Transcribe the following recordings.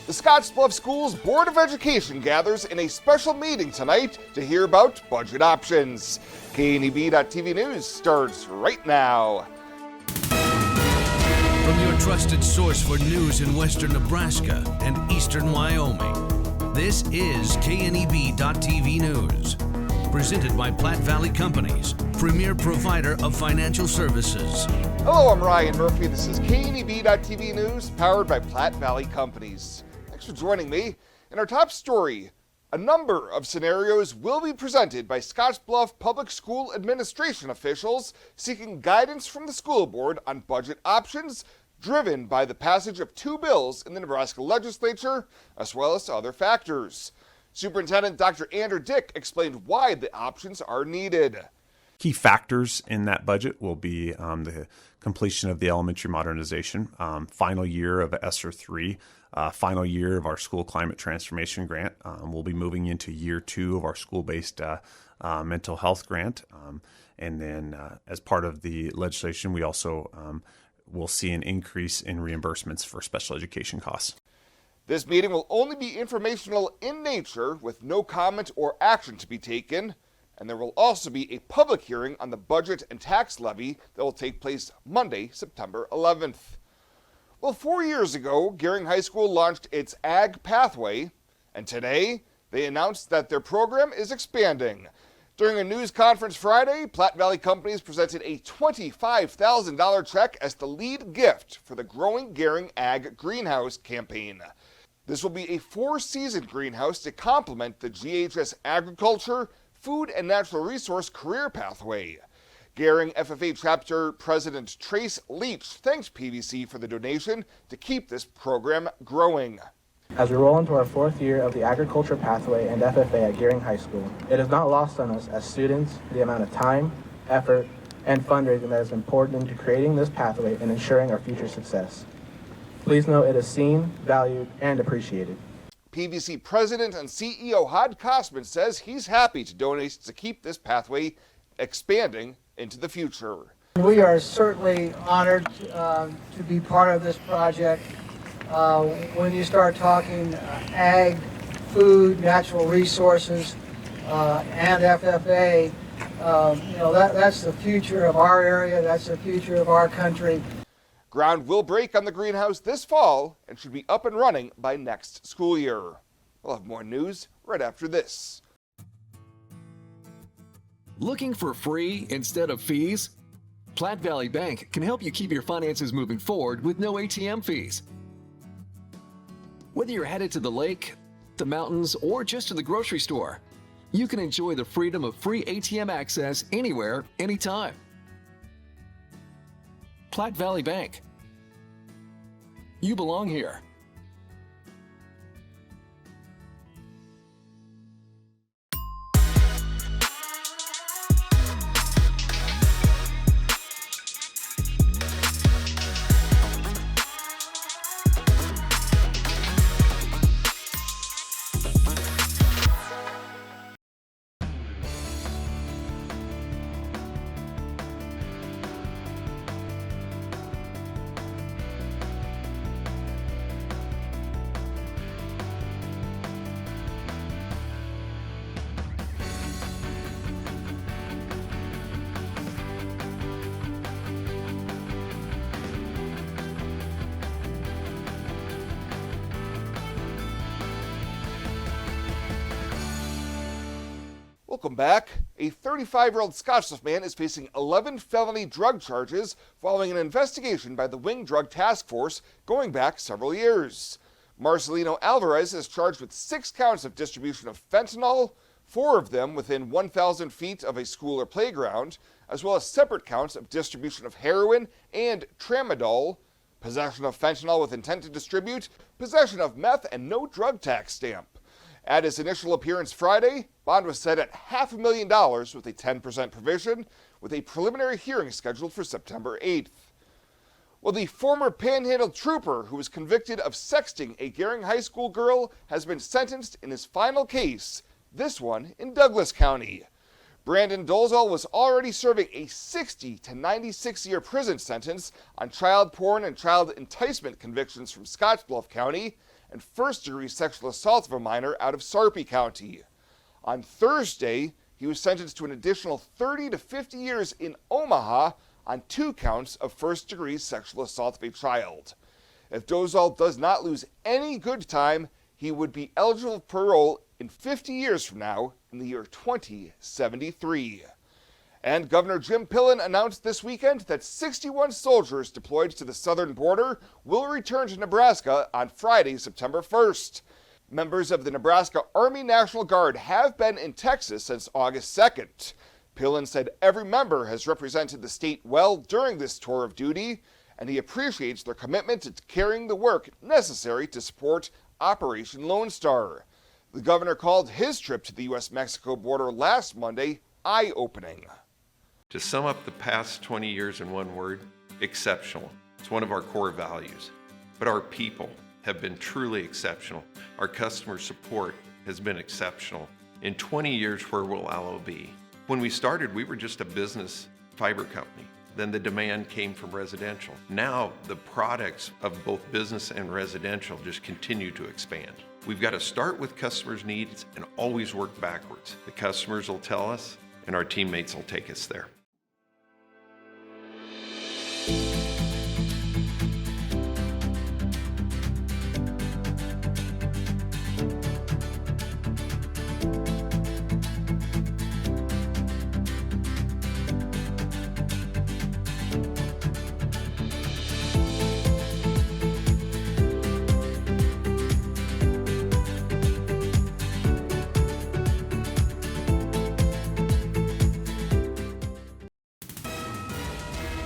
The Scottsbluff Schools Board of Education gathers in a special meeting tonight to hear about budget options. KNEB.TV News starts right now. From your trusted source for news in western Nebraska and eastern Wyoming, this is KNEB.TV News. Presented by Platte Valley Companies, premier provider of financial services. Hello, I'm Ryan Murphy. This is KNEB.TV News, powered by Platte Valley Companies. Thanks for joining me. In our top story, a number of scenarios will be presented by Scottsbluff Public School Administration officials seeking guidance from the school board on budget options driven by the passage of two bills in the Nebraska legislature, as well as other factors. Superintendent Dr. Andrew Dick explained why the options are needed. Key factors in that budget will be the completion of the elementary modernization, final year of ESSER 3, final year of our school climate transformation grant. We'll be moving into year 2 of our school-based mental health grant. And then as part of the legislation, we also will see an increase in reimbursements for special education costs. This meeting will only be informational in nature with no comment or action to be taken. And there will also be a public hearing on the budget and tax levy that will take place Monday, September 11th. Well, 4 years ago, Gering High School launched its Ag Pathway, and today they announced that their program is expanding. During a news conference Friday, Platte Valley Companies presented a $25,000 check as the lead gift for the Growing Gering Ag Greenhouse campaign. This will be a 4-season greenhouse to complement the GHS Agriculture, Food and Natural Resource Career Pathway. Gering FFA Chapter President Trace Leach thanks PVC for the donation to keep this program growing. As we roll into our 4th year of the Agriculture Pathway and FFA at Gering High School, it is not lost on us as students the amount of time, effort, and fundraising that has been poured into creating this pathway and ensuring our future success. Please know it is seen, valued, and appreciated. PVC President and CEO Hod Kosman says he's happy to donate to keep this pathway expanding into the future. We are certainly honored to be part of this project. When you start talking ag, food, natural resources, and FFA, that's the future of our area, that's the future of our country. Ground will break on the greenhouse this fall and should be up and running by next school year. We'll have more news right after this. Looking for free instead of fees? Platte Valley Bank can help you keep your finances moving forward with no ATM fees. Whether you're headed to the lake, the mountains, or just to the grocery store, you can enjoy the freedom of free ATM access anywhere, anytime. Platte Valley Bank. You belong here. Welcome back. A 35-year-old Scottsbluff man is facing 11 felony drug charges following an investigation by the Wing Drug Task Force going back several years. Marcelino Alvarez is charged with 6 counts of distribution of fentanyl, 4 of them within 1,000 feet of a school or playground, as well as separate counts of distribution of heroin and tramadol, possession of fentanyl with intent to distribute, possession of meth, and no drug tax stamp. At his initial appearance Friday, bond was set at $500,000 with a 10% provision, with a preliminary hearing scheduled for September 8th. Well, the former Panhandle trooper who was convicted of sexting a Gering High School girl has been sentenced in his final case, this one in Douglas County. Brandon Dolezal was already serving a 60 to 96-year prison sentence on child porn and child enticement convictions from Scottsbluff County, and first-degree sexual assault of a minor out of Sarpy County. On Thursday, he was sentenced to an additional 30 to 50 years in Omaha on 2 counts of first-degree sexual assault of a child. If Dozal does not lose any good time, he would be eligible for parole in 50 years from now in the year 2073. And Governor Jim Pillen announced this weekend that 61 soldiers deployed to the southern border will return to Nebraska on Friday, September 1st. Members of the Nebraska Army National Guard have been in Texas since August 2nd. Pillen said every member has represented the state well during this tour of duty, and he appreciates their commitment to carrying the work necessary to support Operation Lone Star. The governor called his trip to the U.S.-Mexico border last Monday eye-opening. To sum up the past 20 years in one word, exceptional. It's one of our core values. But our people have been truly exceptional. Our customer support has been exceptional. In 20 years, where will Allo be? When we started, we were just a business fiber company. Then the demand came from residential. Now the products of both business and residential just continue to expand. We've got to start with customers' needs and always work backwards. The customers will tell us, and our teammates will take us there.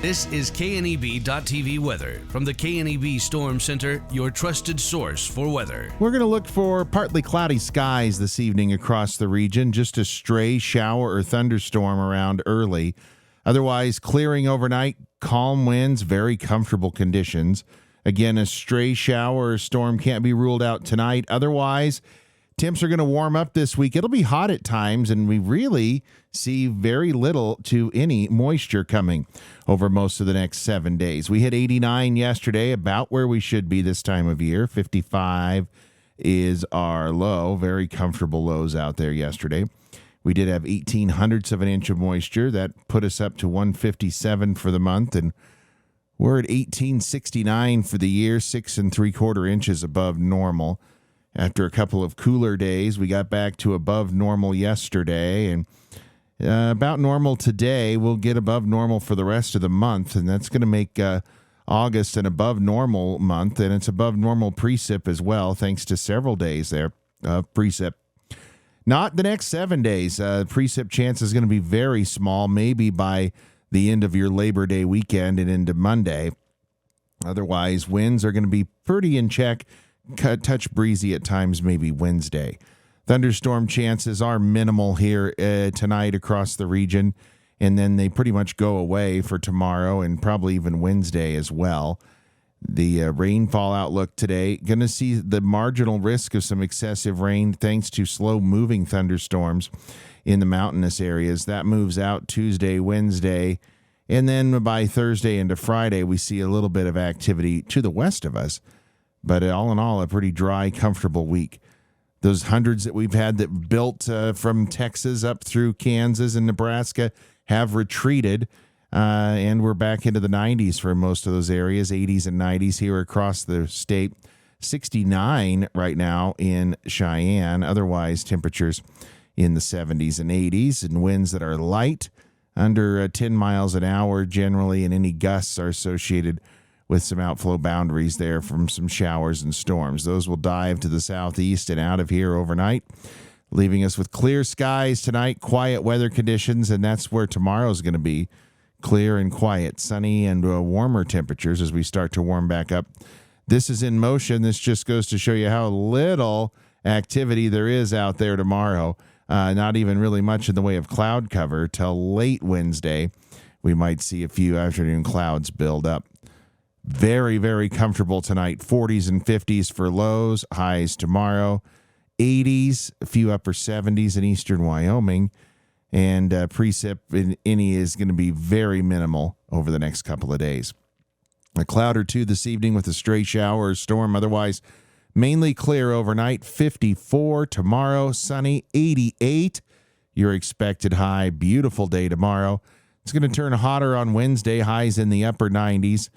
This is KNEB.TV weather from the KNEB Storm Center, your trusted source for weather. We're going to look for partly cloudy skies this evening across the region, just a stray shower or thunderstorm around early. Otherwise, clearing overnight, calm winds, very comfortable conditions. Again, a stray shower or storm can't be ruled out tonight. Otherwise, temps are going to warm up this week. It'll be hot at times, and we really see very little to any moisture coming over most of the next 7 days. We hit 89 yesterday, about where we should be this time of year. 55 is our low. Very comfortable lows out there yesterday. We did have 0.18 of an inch of moisture. That put us up to 157 for the month, and we're at 1869 for the year, 6 3/4 inches above normal. After a couple of cooler days, we got back to above normal yesterday, and about normal today. We'll get above normal for the rest of the month, and that's going to make August an above normal month, and it's above normal precip as well, thanks to several days there of precip. Not the next 7 days. Precip chance is going to be very small, maybe by the end of your Labor Day weekend and into Monday. Otherwise, winds are going to be pretty in check. Touch breezy at times, maybe Wednesday. Thunderstorm chances are minimal here tonight across the region, and then they pretty much go away for tomorrow and probably even Wednesday as well. The rainfall outlook today, going to see the marginal risk of some excessive rain thanks to slow-moving thunderstorms in the mountainous areas. That moves out Tuesday, Wednesday, and then by Thursday into Friday, we see a little bit of activity to the west of us. But all in all, a pretty dry, comfortable week. Those hundreds that we've had that built from Texas up through Kansas and Nebraska have retreated, and we're back into the 90s for most of those areas, 80s and 90s here across the state. 69 right now in Cheyenne. Otherwise, temperatures in the 70s and 80s, and winds that are light, under 10 miles an hour generally, and any gusts are associated with some outflow boundaries there from some showers and storms. Those will dive to the southeast and out of here overnight, leaving us with clear skies tonight, quiet weather conditions, and that's where tomorrow's going to be. Clear and quiet, sunny and warmer temperatures as we start to warm back up. This is in motion. This just goes to show you how little activity there is out there tomorrow. Not even really much in the way of cloud cover till late Wednesday. We might see a few afternoon clouds build up. Very, very comfortable tonight. 40s and 50s for lows, highs tomorrow. 80s, a few upper 70s in eastern Wyoming. And precip in any is going to be very minimal over the next couple of days. A cloud or two this evening with a stray shower or storm. Otherwise, Mainly clear overnight, 54. Tomorrow, sunny, 88. Your expected high. Beautiful day tomorrow. It's going to turn hotter on Wednesday, highs in the upper 90s.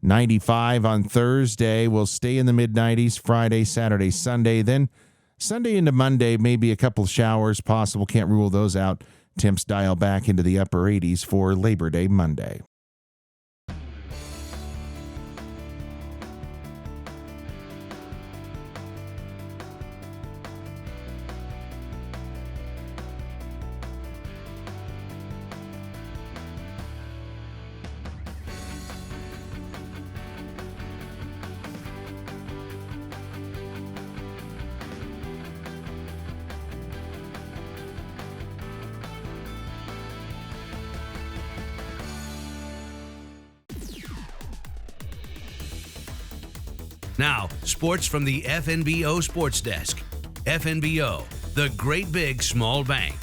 95 on Thursday. We'll stay in the mid-90s Friday, Saturday, Sunday. Then Sunday into Monday, maybe a couple showers possible. Can't rule those out. Temps dial back into the upper 80s for Labor Day Monday. Now, sports from the FNBO Sports Desk. FNBO, the great big small bank.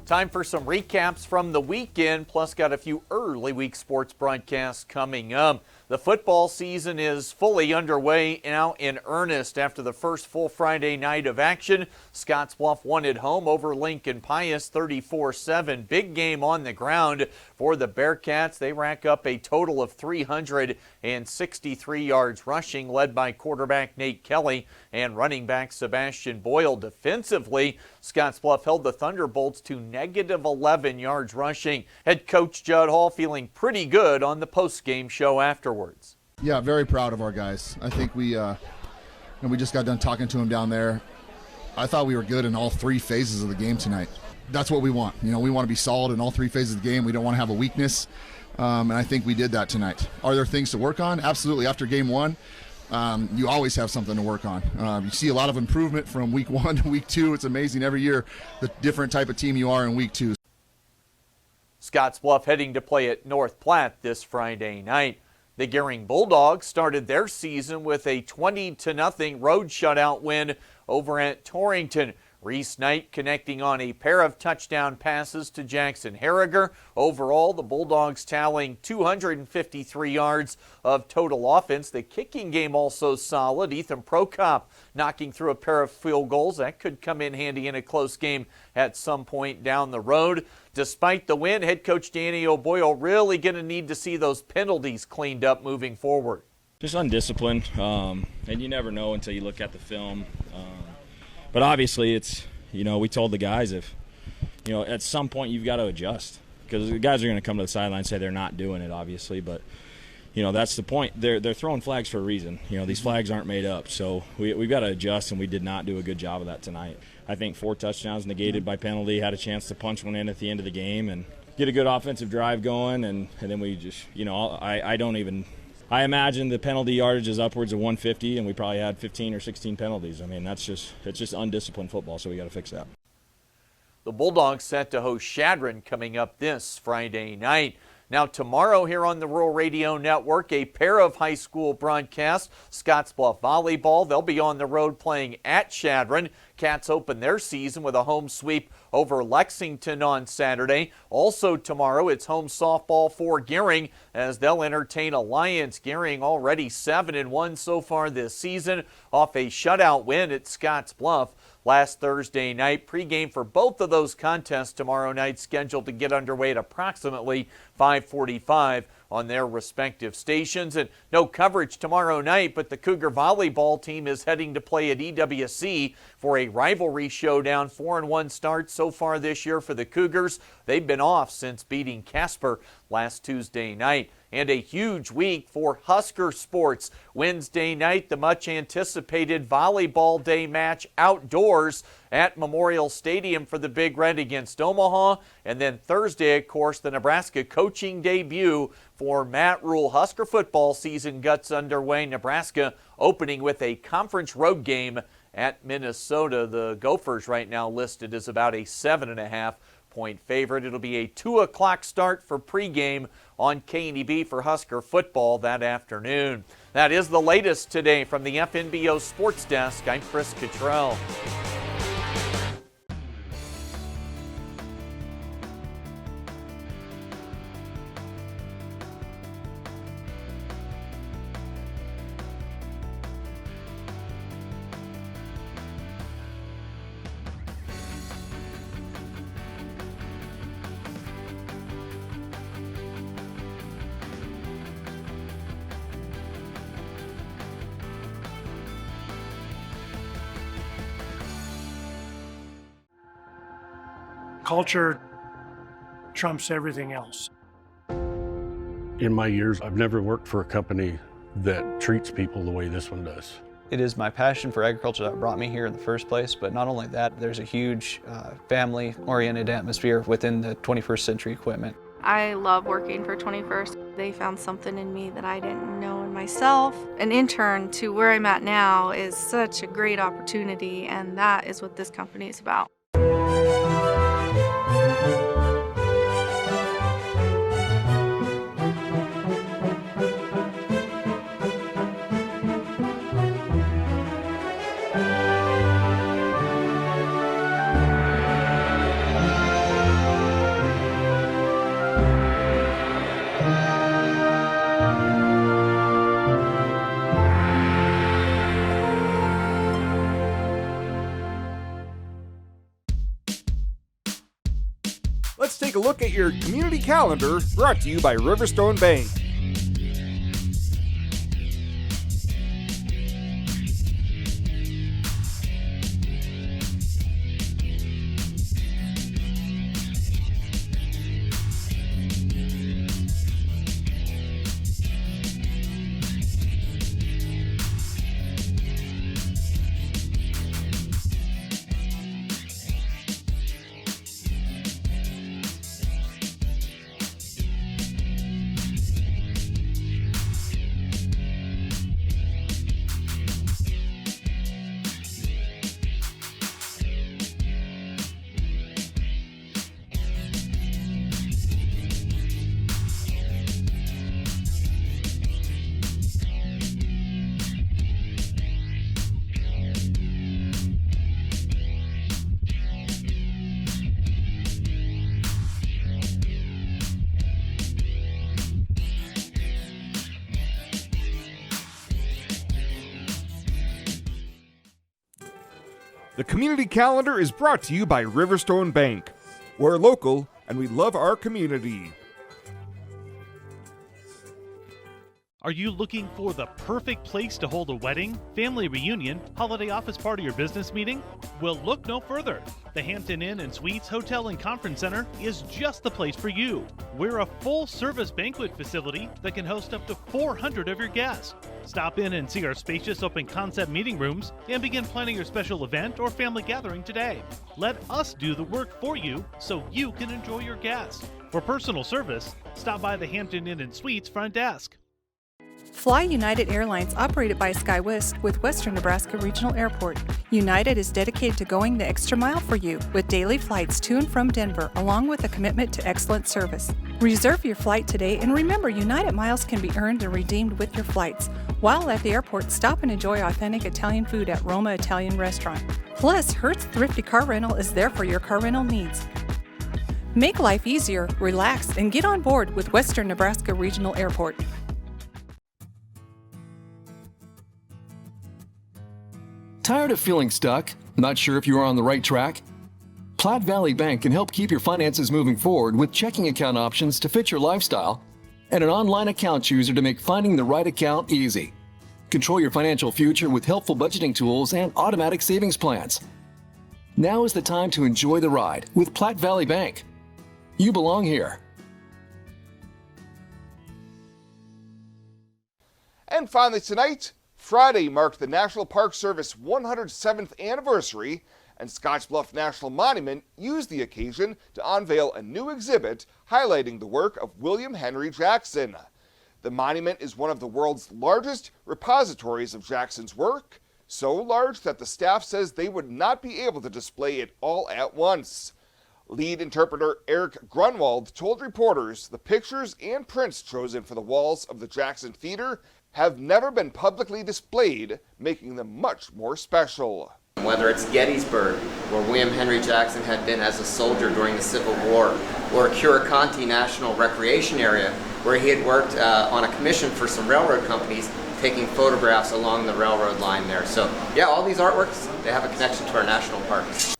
Time for some recaps from the weekend, plus got a few early week sports broadcasts coming up. The football season is fully underway now in earnest after the first full Friday night of action. Scottsbluff won at home over Lincoln Pius 34-7. Big game on the ground for the Bearcats. They rack up a total of 363 yards rushing, led by quarterback Nate Kelly and running back Sebastian Boyle. Defensively, Scottsbluff held the Thunderbolts to negative 11 yards rushing. Head coach Judd Hall feeling pretty good on the post-game show afterwards. Yeah, very proud of our guys. I think we just got done talking to them down there. I thought we were good in all three phases of the game tonight. That's what we want. We want to be solid in all three phases of the game. We don't want to have a weakness, and I think we did that tonight. Are there things to work on? Absolutely. After game one, you always have something to work on. You see a lot of improvement from week one to week two. It's amazing every year the different type of team you are in week two. Scottsbluff heading to play at North Platte this Friday night. The Gering Bulldogs started their season with a 20-0 road shutout win over at Torrington. Reese Knight connecting on a pair of touchdown passes to Jackson Harriger. Overall, the Bulldogs tallying 253 yards of total offense. The kicking game also solid. Ethan Prokop knocking through a pair of field goals. That could come in handy in a close game at some point down the road. Despite the win, head coach Danny O'Boyle really going to need to see those penalties cleaned up moving forward. Just undisciplined, and you never know until you look at the film. But obviously, it's, we told the guys at some point you've got to adjust, because the guys are going to come to the sideline and say they're not doing it, obviously. But, that's the point. They're throwing flags for a reason. These flags aren't made up. So we've got to adjust, and we did not do a good job of that tonight. I think 4 touchdowns negated by penalty, had a chance to punch one in at the end of the game and get a good offensive drive going. And then we just, I imagine the penalty yardage is upwards of 150, and we probably had 15 or 16 penalties. I mean, it's just undisciplined football, so we got to fix that. The Bulldogs set to host Chadron coming up this Friday night. Now tomorrow here on the Rural Radio Network, a pair of high school broadcasts. Scottsbluff Volleyball, they'll be on the road playing at Chadron. Cats open their season with a home sweep over Lexington on Saturday. Also tomorrow, it's home softball for Gering as they'll entertain Alliance. Gering already 7-1 so far this season off a shutout win at Scottsbluff last Thursday night. Pregame for both of those contests tomorrow night scheduled to get underway at approximately 5:45 on their respective stations. And no coverage tomorrow night, but the Cougar volleyball team is heading to play at EWC for a rivalry showdown. 4-1 start so far this year for the Cougars. They've been off since beating Casper last Tuesday night. And a huge week for Husker sports. Wednesday night, the much anticipated volleyball day match outdoors at Memorial Stadium for the Big Red against Omaha. And then Thursday, of course, the Nebraska coaching debut for Matt Rule. Husker football season gets underway. Nebraska opening with a conference road game at Minnesota. The Gophers right now listed as about a 7.5-point favorite. It'll be a 2 o'clock start for pregame on KNEB for Husker football that afternoon. That is the latest today from the FNBO Sports Desk. I'm Chris Cottrell. culture trumps everything else. In my years, I've never worked for a company that treats people the way this one does. It is my passion for agriculture that brought me here in the first place, but not only that, there's a huge family-oriented atmosphere within the 21st Century Equipment. I love working for 21st. They found something in me that I didn't know in myself. An intern to where I'm at now is such a great opportunity, and that is what this company is about. Let's take a look at your community calendar, brought to you by Riverstone Bank. The community calendar is brought to you by Riverstone Bank. We're local and we love our community. Are you looking for the perfect place to hold a wedding, family reunion, holiday office party, or business meeting? Well, look no further. The Hampton Inn and Suites Hotel and Conference Center is just the place for you. We're a full-service banquet facility that can host up to 400 of your guests. Stop in and see our spacious open-concept meeting rooms and begin planning your special event or family gathering today. Let us do the work for you so you can enjoy your guests. For personal service, stop by the Hampton Inn and Suites front desk. Fly United Airlines, operated by SkyWest with Western Nebraska Regional Airport. United is dedicated to going the extra mile for you with daily flights to and from Denver, along with a commitment to excellent service. Reserve your flight today, and remember, United miles can be earned and redeemed with your flights. While at the airport, stop and enjoy authentic Italian food at Roma Italian Restaurant. Plus, Hertz Thrifty Car Rental is there for your car rental needs. Make life easier, relax, and get on board with Western Nebraska Regional Airport. Tired of feeling stuck? Not sure if you are on the right track? Platte Valley Bank can help keep your finances moving forward with checking account options to fit your lifestyle and an online account chooser to make finding the right account easy. Control your financial future with helpful budgeting tools and automatic savings plans. Now is the time to enjoy the ride with Platte Valley Bank. You belong here. And finally tonight, Friday marked the National Park Service 107th anniversary, and Scottsbluff National Monument used the occasion to unveil a new exhibit highlighting the work of William Henry Jackson. The monument is one of the world's largest repositories of Jackson's work, so large that the staff says they would not be able to display it all at once. Lead interpreter Eric Grunwald told reporters the pictures and prints chosen for the walls of the Jackson Theater have never been publicly displayed, making them much more special. Whether it's Gettysburg, where William Henry Jackson had been as a soldier during the Civil War, or Curacanti National Recreation Area, where he had worked on a commission for some railroad companies, taking photographs along the railroad line there. So yeah, all these artworks, they have a connection to our national parks.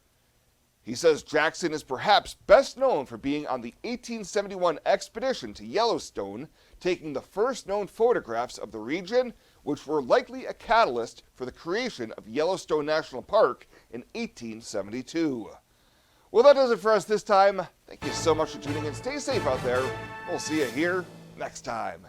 He says Jackson is perhaps best known for being on the 1871 expedition to Yellowstone, taking the first known photographs of the region, which were likely a catalyst for the creation of Yellowstone National Park in 1872. Well, that does it for us this time. Thank you so much for tuning in. Stay safe out there. We'll see you here next time.